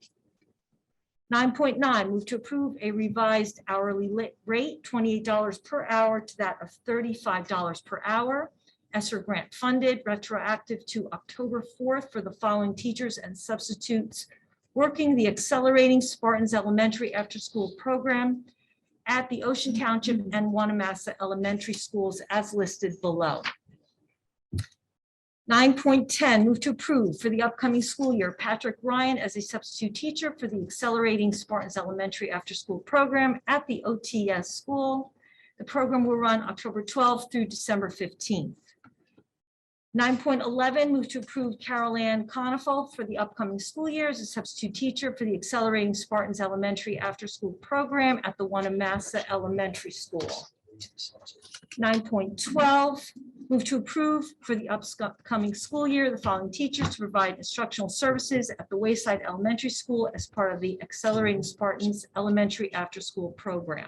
9.9, move to approve a revised hourly rate, $28 per hour to that of $35 per hour. ESSER grant funded, retroactive to October 4th for the following teachers and substitutes working the Accelerating Spartans Elementary After School Program at the Ocean Township and Wanamassa Elementary Schools as listed below. 9.10, move to approve for the upcoming school year Patrick Ryan as a substitute teacher for the Accelerating Spartans Elementary After School Program at the OTS school. The program will run October 12th through December 15th. 9.11, move to approve Carol Ann Conifal for the upcoming school year as a substitute teacher for the Accelerating Spartans Elementary After School Program at the Wanamassa Elementary School. 9.12, move to approve for the upcoming school year the following teachers to provide instructional services at the Wayside Elementary School as part of the Accelerating Spartans Elementary After School Program.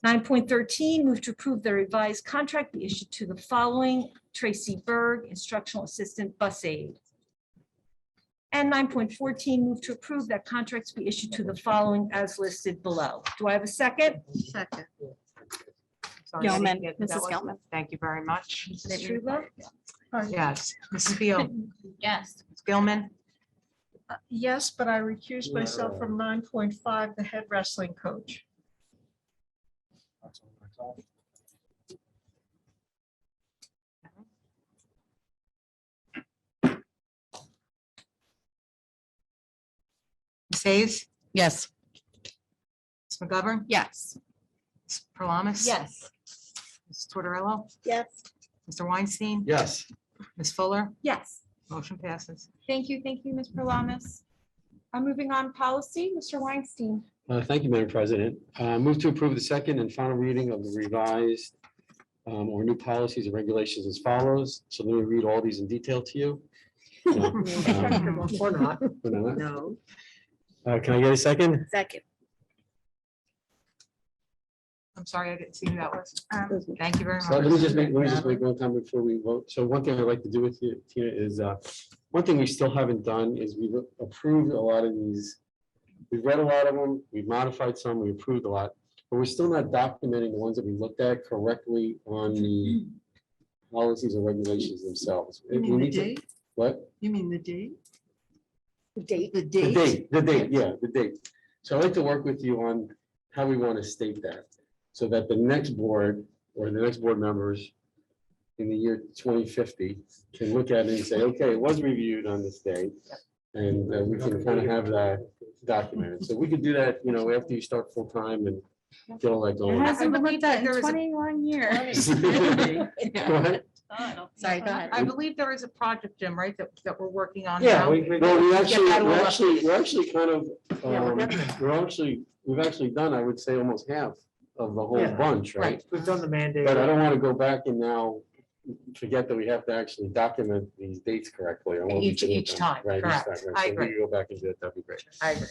9.13, move to approve the revised contract be issued to the following: Tracy Berg, instructional assistant bus aide. And 9.14, move to approve that contracts be issued to the following as listed below. Do I have a second? Second. Sorry, I didn't Gilman, get that Mrs. one. Gilman. Thank you very much. Mrs. Truba? Yes, Mrs. Beal, Yes. Ms. Gilman, Yes, but I recused myself from 9.5, the head wrestling coach. Ms. Hayes, Yes. Ms. McGovern, Yes. Ms. Prolamus. Yes. Ms. Tortorella, Yes. Mr. Weinstein, Yes. Ms. Fuller, Yes. motion passes. Thank you, Ms. Prolamus. Moving on, policy, Mr. Weinstein. Thank you, Madam President. Move to approve the second and final reading of the revised or new policies and regulations as follows. So let me read all these in detail to you. No, Or not. we're not. No. Can I get a second? Second. I'm sorry, I didn't see who that was. Thank you very So let me much. just make one comment before we vote. So one thing I'd like to do with you, Tina, is one thing we still haven't done is we've approved a lot of these. We've read a lot of them, we've modified some, we approved a lot, but we're still not documenting the ones that we looked at correctly on the policies and regulations themselves. You We mean the need to- date? What? You mean the date? The date. The The date? date, yeah, the date. So I'd like to work with you on how we want to state that, so that the next board or the next board members in the year 2050 can look at it and say, okay, it was reviewed on this day. And we can kind of have that documented. So we could do that, after you start full time and get all that It going. hasn't been looked at in There was a- 21 years. Go ahead. Sorry, go ahead. I believe there is a project, Jim, right, that we're working on Yeah, now. we Well, we Get actually, that all we're up. actually kind of, Yeah, we're we've actually done, I would say, almost half of the whole Yeah. bunch, right? We've done the mandate. But I don't want to go back and now forget that we have to actually document these dates correctly. I want Each to do time, that, right, correct. right. I So if we agree. could go back and do it, that'd be great. I agree.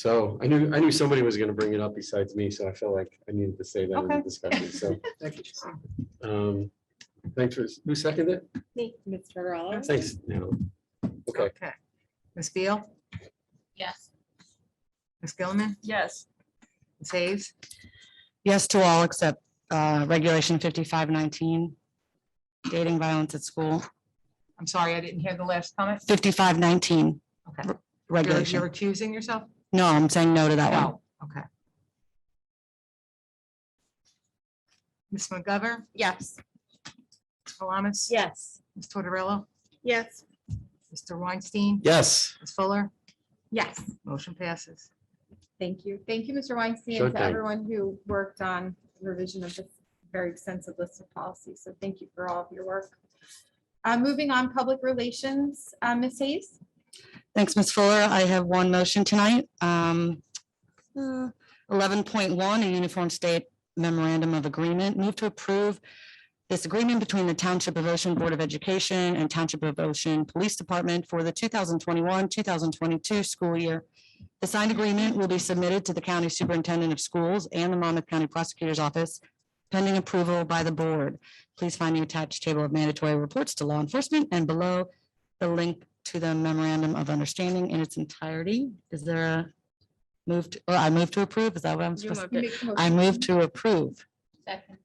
So I knew somebody was gonna bring it up besides me, so I felt like I needed to say that in the Okay. discussion, so. Thank you. Thanks for, who seconded it? Me, Mr. Rowland. Thanks, no. Okay, Okay. Ms. Beal, Yes. Ms. Gilman, Yes. Ms. Hayes, Yes to all except regulation 5519, dating violence at school, I'm sorry, I didn't hear the last comment. 5519 Okay. You're regulation. recusing yourself? No, I'm saying no to that one. No, okay. Ms. McGovern, Yes. Ms. Alamis? Yes. Ms. Tortorella, Yes. Mr. Weinstein, yes, Ms. Fuller, Yes. motion passes. Thank you. Thank you, Mr. Weinstein, Sure and to thing. everyone who worked on revision of this very extensive list of policies. So thank you for all of your work. Moving on, public relations, Ms. Hayes? Thanks, Ms. Fuller. I have one motion tonight. 11.1, a uniform state memorandum of agreement. Move to approve this agreement between the Township of Ocean Board of Education and Township of Ocean Police Department for the 2021-2022 school year. The signed agreement will be submitted to the County Superintendent of Schools and the Monmouth County Prosecutor's Office pending approval by the board. Please find the attached table of mandatory reports to law enforcement and below the link to the memorandum of understanding in its entirety. Is there a move to, or I move to approve? Is that what I'm You supposed to? moved it. I move to approve. Second.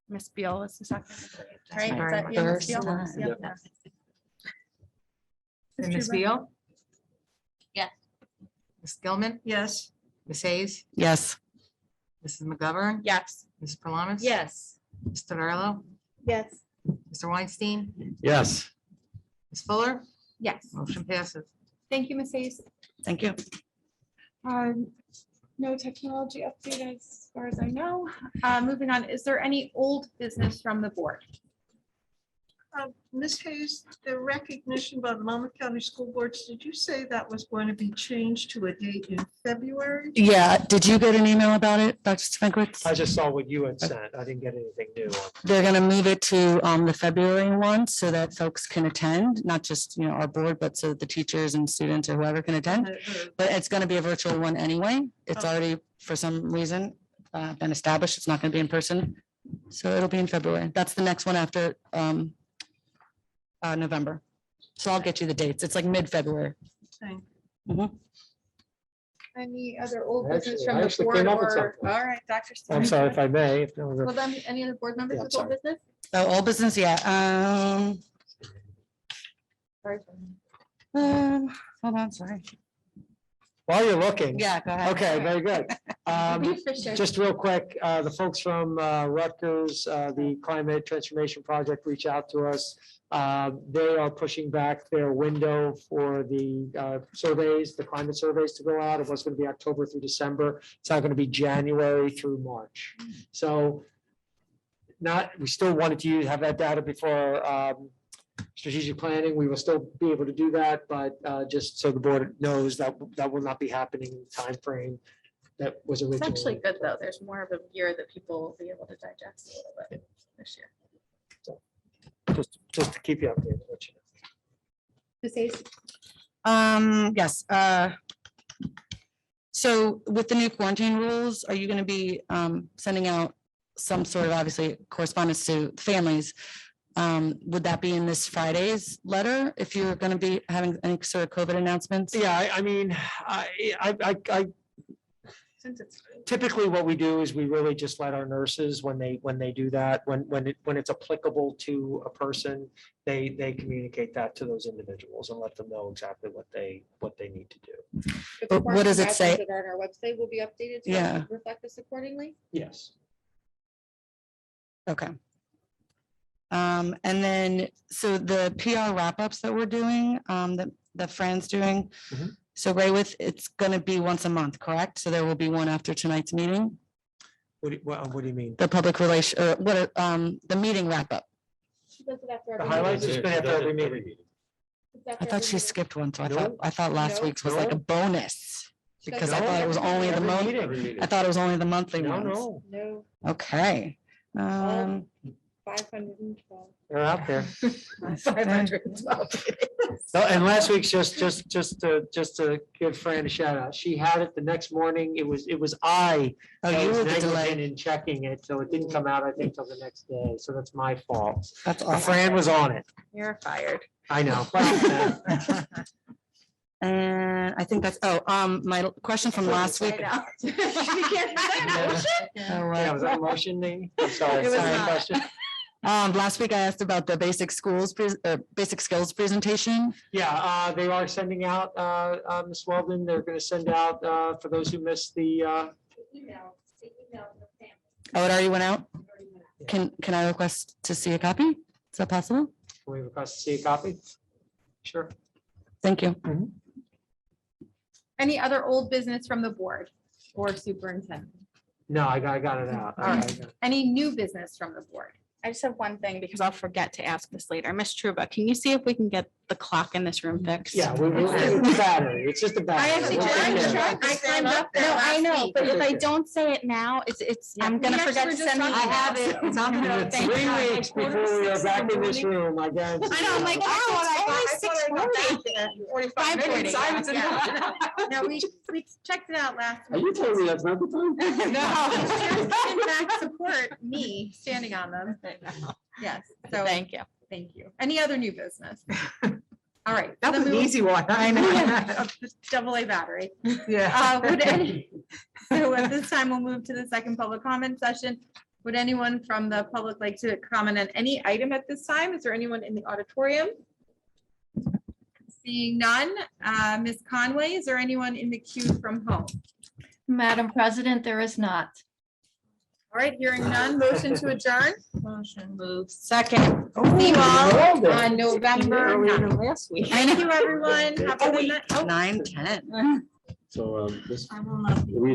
Ms. Beal is the second. That's Right? my Is that you, Ms. first Beal? time. Yep. And Ms. Beal? Yes. Ms. Gilman, Yes. Ms. Hayes, Yes. Mrs. McGovern, Yes. Ms. Palamas? Yes. Ms. Tortorella, Yes. Mr. Weinstein, yes. Ms. Fuller, Yes. motion passes. Thank you, Ms. Hayes. Thank you. No technology update as far as I know. Moving on, is there any old business from the board? Ms. Hayes, the recognition by the Monmouth County School Boards, did you say that was going to be changed to a date in February? Yeah, did you get an email about it, Dr. Stankiewicz? I just saw what you had sent. I didn't get anything new. They're gonna move it to the February one so that folks can attend, not just, our board, but so that the teachers and students or whoever can attend. But it's gonna be a virtual one anyway. It's Oh. already, for some reason, been established. It's not gonna be in person. So it'll be in February. That's the next one after November. So I'll get you the dates. It's like mid-February. Thank Any other old business Actually, from I the actually board came up with or, something. all right, Dr. I'm sorry if I may. If no Well, other- then, any other board members Yeah, with old sorry. business? Oh, all business, yeah. Sorry. Hold on, sorry. While you're looking. Yeah, go ahead. Okay, very good. Be efficient. Just real quick, the folks from Rutgers, the Climate Transformation Project reached out to us. They are pushing back their window for the surveys, the climate surveys to go out. It was going to be October through December. It's now going to be January through March. So we still wanted to have that data before strategic planning. We will still be able to do that, but just so the board knows that that will not be happening in the timeframe that was It's originally. actually good, though. There's more of a year that people will be able to digest a little bit this year. Just to keep you updated. let you know. Ms. Hayes? Yes. So with the new quarantine rules, are you going to be sending out some sort of obviously correspondence to families? Would that be in this Friday's letter if you're going to be having any sort of COVID announcements? Yeah, I mean, Since it's typically what we do is we really just let our nurses, when they do that, when it's applicable to a person, they communicate that to those individuals and let them know exactly what they need to do. If But what does it say? that are on our website will be updated to Yeah. reflect this accordingly. Yes. Okay. And then, so the PR wrap-ups that we're doing, that Fran's doing. Mhm. So Rayworth, it's gonna be once a month, correct? So there will be one after tonight's meeting, What do you mean? the public relation, or what, the meeting wrap-up. She does it after The every highlights meeting. has been after every meeting. It's after I thought every she meeting. skipped one, so No. I thought last No. week's was like a bonus. She does Because it I thought it was every only the Every month. meeting. I thought it was only the monthly No, ones. no. No. Okay. 512. They're out there. 512. So, and last week's just to give Fran a shout out. She had it the next morning. It was I Oh, that you was were the negligent delay. in checking it, so it didn't come out, I think, till the next day. So that's my fault. That's But awesome. Fran was on it. You're fired. I know. Well, And I think that's, my question from last week. I know. You can't do that. yeah, was that a motion, Amy? I'm sorry. It was sorry, not. question. Last week I asked about the basic basic skills presentation. Yeah, they are sending out, Ms. Weldon, they're gonna send out, for those who missed the, Oh, it already went out? Can I request to see a copy? Is that possible? can we request to see a copy? Sure. Thank you. Any other old business from the board or superintendent? No, I got it out. All right. Any new business from the board? I just have one thing because I'll forget to ask this later. Miss Truba, can you see if we can get the clock in this room fixed? Yeah, it's a battery. It's just a battery. actually We'll tried take to care of it. I climbed up there No, I last know, week. but if I Okay. don't say it now, it's, I'm gonna We actually forget to were just send the talking about email. it. It's on the note. Thank Three you. weeks before we are back in this room, I guarantee. I know, I'm like, oh, it's only 6:40. 5:40, Simon's in yeah. No, we checked it out last Are week. you telling me that's not the time? In fact, support me standing on them. Yes, so Thank you. thank you. Any other new business? All right. That was then an we will- easy one. I know. Double A battery. Yeah. So at this time, we'll move to the second public comment session. Would anyone from the public like to comment on any item at this time? Is there anyone in the auditorium? Seeing none, Ms. Conway, is there anyone in the queue from home? Madam President, there is not. All right, hearing none, motion to adjourn. Motion moved. Second. See you all Well done. on November Earlier 9th. than last week. Thank you, everyone. Have a good night. Oh, 9:10. So this. I will not be. we